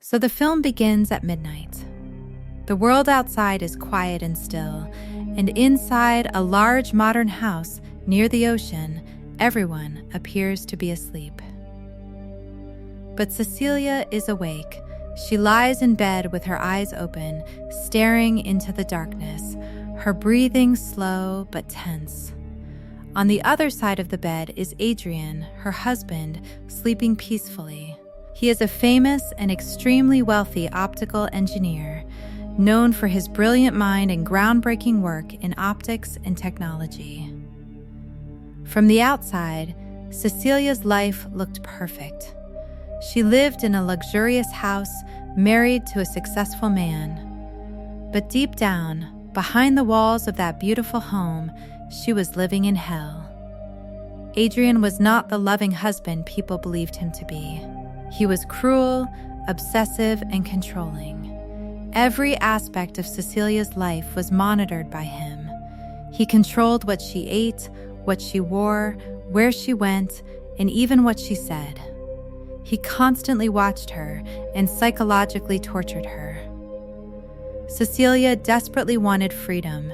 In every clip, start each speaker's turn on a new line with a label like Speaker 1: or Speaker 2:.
Speaker 1: So the film begins at midnight. The world outside is quiet and still, and inside a large modern house near the ocean, everyone appears to be asleep. But Cecilia is awake. She lies in bed with her eyes open, staring into the darkness, her breathing slow but tense. On the other side of the bed is Adrian, her husband, sleeping peacefully. He is a famous and extremely wealthy optical engineer, known for his brilliant mind and groundbreaking work in optics and technology. From the outside, Cecilia's life looked perfect. She lived in a luxurious house, married to a successful man. But deep down, behind the walls of that beautiful home, she was living in hell. Adrian was not the loving husband people believed him to be. He was cruel, obsessive, and controlling. Every aspect of Cecilia's life was monitored by him. He controlled what she ate, what she wore, where she went, and even what she said. He constantly watched her and psychologically tortured her. Cecilia desperately wanted freedom,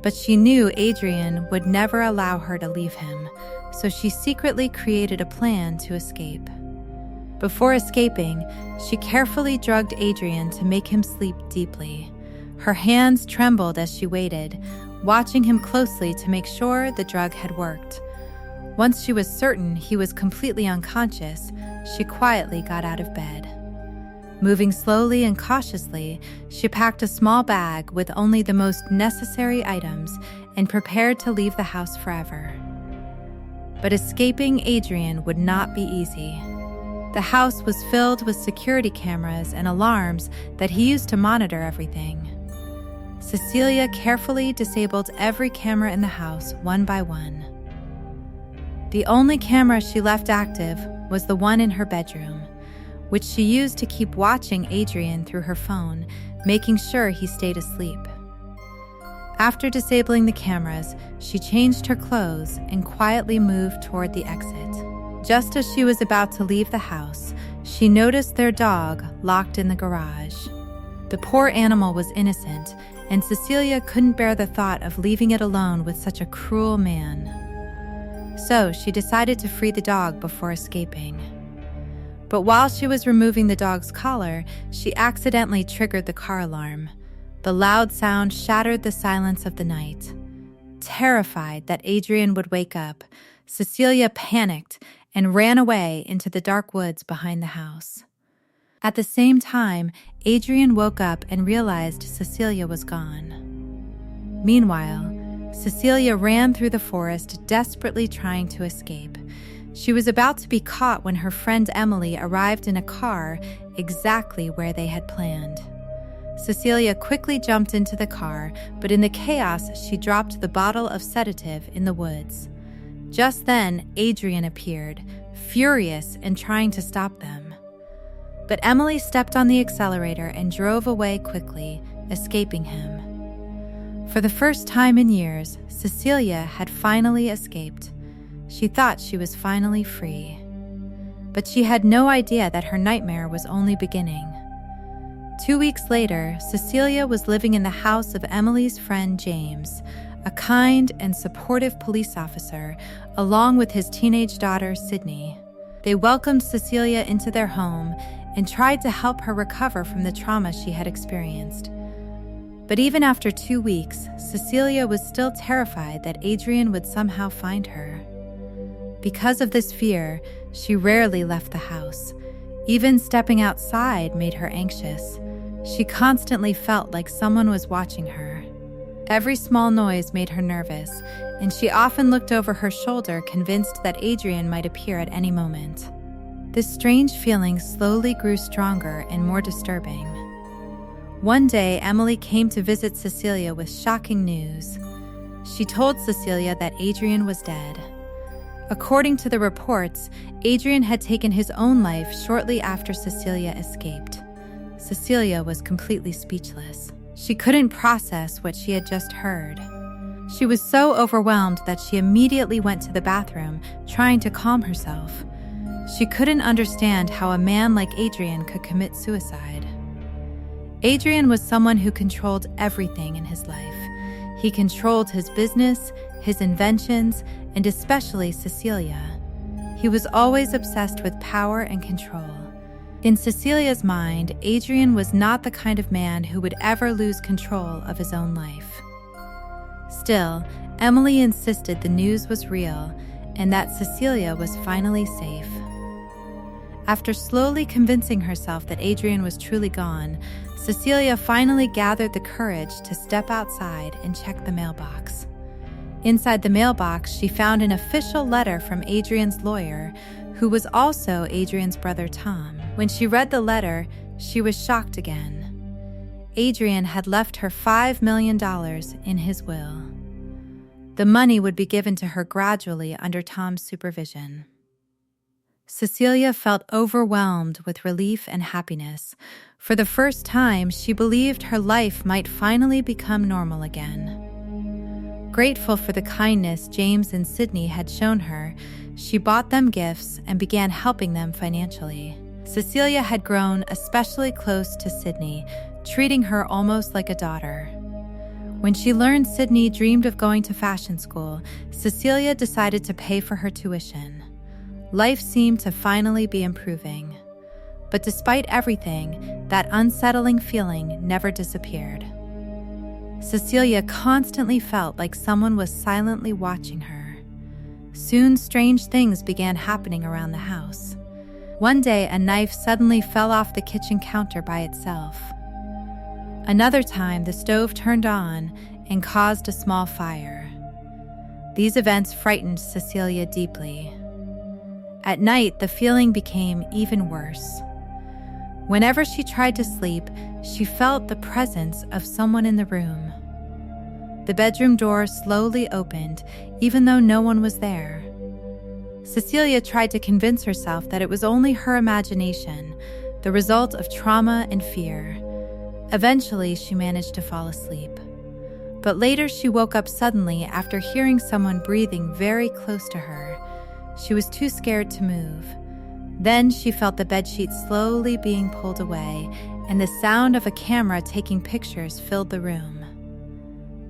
Speaker 1: but she knew Adrian would never allow her to leave him, so she secretly created a plan to escape. Before escaping, she carefully drugged Adrian to make him sleep deeply. Her hands trembled as she waited, watching him closely to make sure the drug had worked. Once she was certain he was completely unconscious, she quietly got out of bed. Moving slowly and cautiously, she packed a small bag with only the most necessary items and prepared to leave the house forever. But escaping Adrian would not be easy. The house was filled with security cameras and alarms that he used to monitor everything. Cecilia carefully disabled every camera in the house one by one. The only camera she left active was the one in her bedroom, which she used to keep watching Adrian through her phone, making sure he stayed asleep. After disabling the cameras, she changed her clothes and quietly moved toward the exit. Just as she was about to leave the house, she noticed their dog locked in the garage. The poor animal was innocent, and Cecilia couldn't bear the thought of leaving it alone with such a cruel man. So she decided to free the dog before escaping. But while she was removing the dog's collar, she accidentally triggered the car alarm. The loud sound shattered the silence of the night. Terrified that Adrian would wake up, Cecilia panicked and ran away into the dark woods behind the house. At the same time, Adrian woke up and realized Cecilia was gone. Meanwhile, Cecilia ran through the forest, desperately trying to escape. She was about to be caught when her friend Emily arrived in a car exactly where they had planned. Cecilia quickly jumped into the car, but in the chaos, she dropped the bottle of sedative in the woods. Just then, Adrian appeared, furious and trying to stop them. But Emily stepped on the accelerator and drove away quickly, escaping him. For the first time in years, Cecilia had finally escaped. She thought she was finally free. But she had no idea that her nightmare was only beginning. 2 weeks later, Cecilia was living in the house of Emily's friend James, a kind and supportive police officer, along with his teenage daughter, Sydney. They welcomed Cecilia into their home and tried to help her recover from the trauma she had experienced. But even after 2 weeks, Cecilia was still terrified that Adrian would somehow find her. Because of this fear, she rarely left the house. Even stepping outside made her anxious. She constantly felt like someone was watching her. Every small noise made her nervous, and she often looked over her shoulder, convinced that Adrian might appear at any moment. This strange feeling slowly grew stronger and more disturbing. One day, Emily came to visit Cecilia with shocking news. She told Cecilia that Adrian was dead. According to the reports, Adrian had taken his own life shortly after Cecilia escaped. Cecilia was completely speechless. She couldn't process what she had just heard. She was so overwhelmed that she immediately went to the bathroom, trying to calm herself. She couldn't understand how a man like Adrian could commit suicide. Adrian was someone who controlled everything in his life. He controlled his business, his inventions, and especially Cecilia. He was always obsessed with power and control. In Cecilia's mind, Adrian was not the kind of man who would ever lose control of his own life. Still, Emily insisted the news was real and that Cecilia was finally safe. After slowly convincing herself that Adrian was truly gone, Cecilia finally gathered the courage to step outside and check the mailbox. Inside the mailbox, she found an official letter from Adrian's lawyer, who was also Adrian's brother Tom. When she read the letter, she was shocked again. Adrian had left her $5 million in his will. The money would be given to her gradually under Tom's supervision. Cecilia felt overwhelmed with relief and happiness. For the first time, she believed her life might finally become normal again. Grateful for the kindness James and Sydney had shown her, she bought them gifts and began helping them financially. Cecilia had grown especially close to Sydney, treating her almost like a daughter. When she learned Sydney dreamed of going to fashion school, Cecilia decided to pay for her tuition. Life seemed to finally be improving. But despite everything, that unsettling feeling never disappeared. Cecilia constantly felt like someone was silently watching her. Soon, strange things began happening around the house. One day, a knife suddenly fell off the kitchen counter by itself. Another time, the stove turned on and caused a small fire. These events frightened Cecilia deeply. At night, the feeling became even worse. Whenever she tried to sleep, she felt the presence of someone in the room. The bedroom door slowly opened, even though no one was there. Cecilia tried to convince herself that it was only her imagination, the result of trauma and fear. Eventually, she managed to fall asleep. But later, she woke up suddenly after hearing someone breathing very close to her. She was too scared to move. Then she felt the bedsheet slowly being pulled away, and the sound of a camera taking pictures filled the room.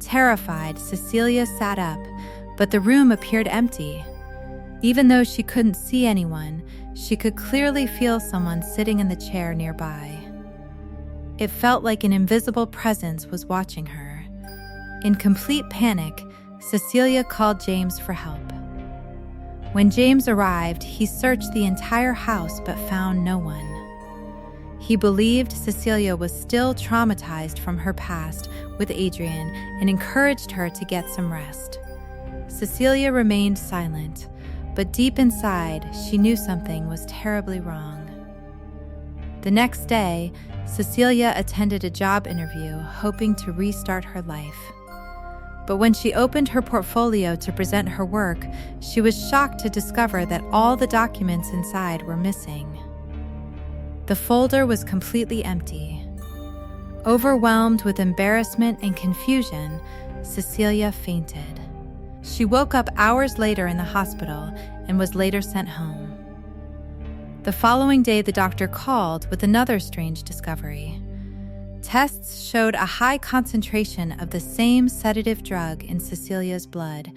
Speaker 1: Terrified, Cecilia sat up, but the room appeared empty. Even though she couldn't see anyone, she could clearly feel someone sitting in the chair nearby. It felt like an invisible presence was watching her. In complete panic, Cecilia called James for help. When James arrived, he searched the entire house but found no one. He believed Cecilia was still traumatized from her past with Adrian and encouraged her to get some rest. Cecilia remained silent, but deep inside, she knew something was terribly wrong. The next day, Cecilia attended a job interview, hoping to restart her life. But when she opened her portfolio to present her work, she was shocked to discover that all the documents inside were missing. The folder was completely empty. Overwhelmed with embarrassment and confusion, Cecilia fainted. She woke up hours later in the hospital and was later sent home. The following day, the doctor called with another strange discovery. Tests showed a high concentration of the same sedative drug in Cecilia's blood,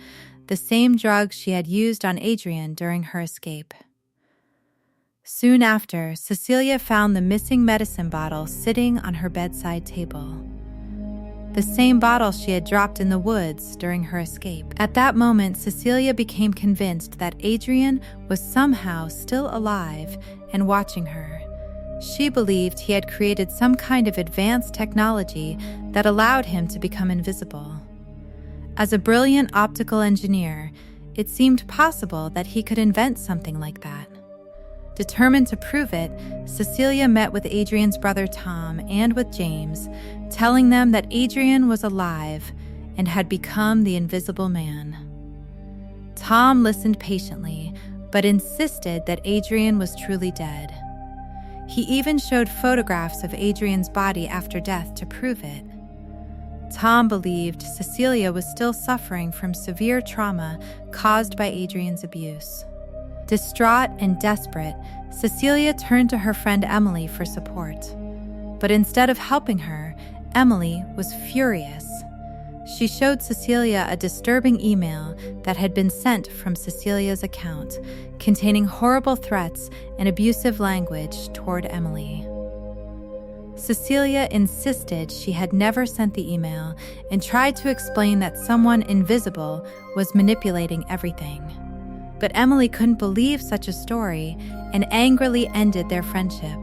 Speaker 1: the same drug she had used on Adrian during her escape. Soon after, Cecilia found the missing medicine bottle sitting on her bedside table. The same bottle she had dropped in the woods during her escape. At that moment, Cecilia became convinced that Adrian was somehow still alive and watching her. She believed he had created some kind of advanced technology that allowed him to become invisible. As a brilliant optical engineer, it seemed possible that he could invent something like that. Determined to prove it, Cecilia met with Adrian's brother Tom and with James, telling them that Adrian was alive and had become the Invisible Man. Tom listened patiently, but insisted that Adrian was truly dead. He even showed photographs of Adrian's body after death to prove it. Tom believed Cecilia was still suffering from severe trauma caused by Adrian's abuse. Distraught and desperate, Cecilia turned to her friend Emily for support. But instead of helping her, Emily was furious. She showed Cecilia a disturbing email that had been sent from Cecilia's account, containing horrible threats and abusive language toward Emily. Cecilia insisted she had never sent the email and tried to explain that someone invisible was manipulating everything. But Emily couldn't believe such a story and angrily ended their friendship.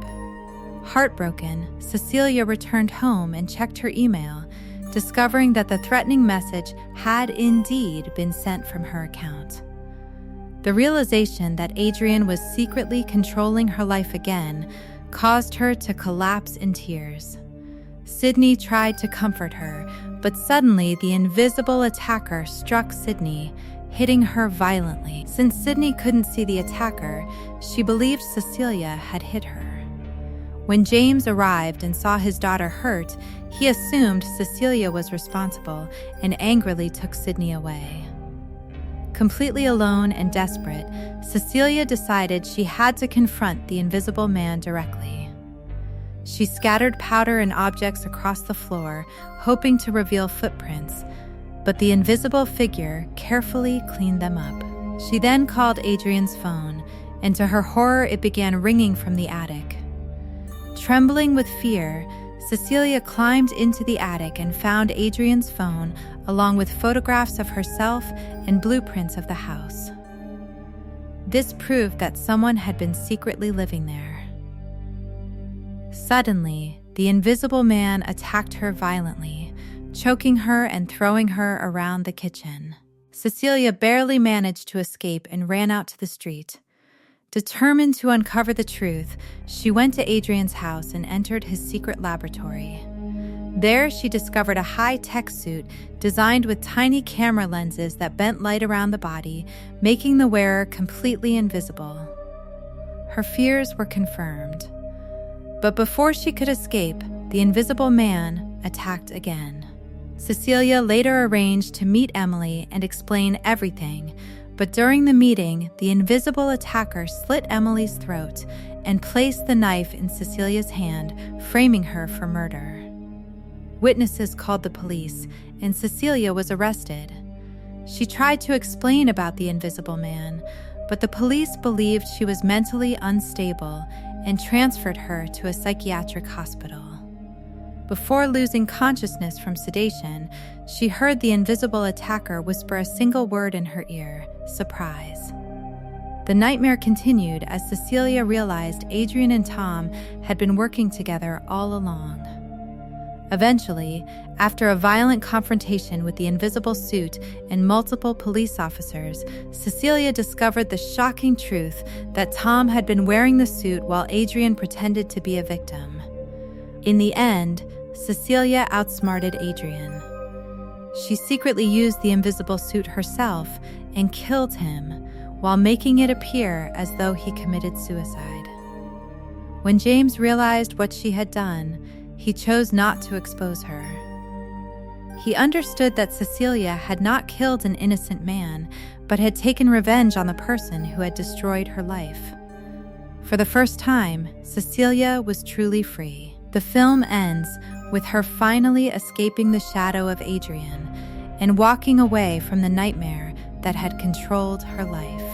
Speaker 1: Heartbroken, Cecilia returned home and checked her email, discovering that the threatening message had indeed been sent from her account. The realization that Adrian was secretly controlling her life again caused her to collapse in tears. Sydney tried to comfort her, but suddenly the invisible attacker struck Sydney, hitting her violently. Since Sydney couldn't see the attacker, she believed Cecilia had hit her. When James arrived and saw his daughter hurt, he assumed Cecilia was responsible and angrily took Sydney away. Completely alone and desperate, Cecilia decided she had to confront the Invisible Man directly. She scattered powder and objects across the floor, hoping to reveal footprints, but the invisible figure carefully cleaned them up. She then called Adrian's phone, and to her horror it began ringing from the attic. Trembling with fear, Cecilia climbed into the attic and found Adrian's phone along with photographs of herself and blueprints of the house. This proved that someone had been secretly living there. Suddenly, the Invisible Man attacked her violently, choking her and throwing her around the kitchen. Cecilia barely managed to escape and ran out to the street. Determined to uncover the truth, she went to Adrian's house and entered his secret laboratory. There, she discovered a high-tech suit designed with tiny camera lenses that bent light around the body, making the wearer completely invisible. Her fears were confirmed. But before she could escape, the Invisible Man attacked again. Cecilia later arranged to meet Emily and explain everything, but during the meeting, the invisible attacker slit Emily's throat and placed the knife in Cecilia's hand, framing her for murder. Witnesses called the police, and Cecilia was arrested. She tried to explain about the Invisible Man, but the police believed she was mentally unstable and transferred her to a psychiatric hospital. Before losing consciousness from sedation, she heard the invisible attacker whisper a single word in her ear: surprise. The nightmare continued as Cecilia realized Adrian and Tom had been working together all along. Eventually, after a violent confrontation with the invisible suit and multiple police officers, Cecilia discovered the shocking truth that Tom had been wearing the suit while Adrian pretended to be a victim. In the end, Cecilia outsmarted Adrian. She secretly used the invisible suit herself and killed him while making it appear as though he committed suicide. When James realized what she had done, he chose not to expose her. He understood that Cecilia had not killed an innocent man, but had taken revenge on the person who had destroyed her life. For the first time, Cecilia was truly free. The film ends with her finally escaping the shadow of Adrian and walking away from the nightmare that had controlled her life.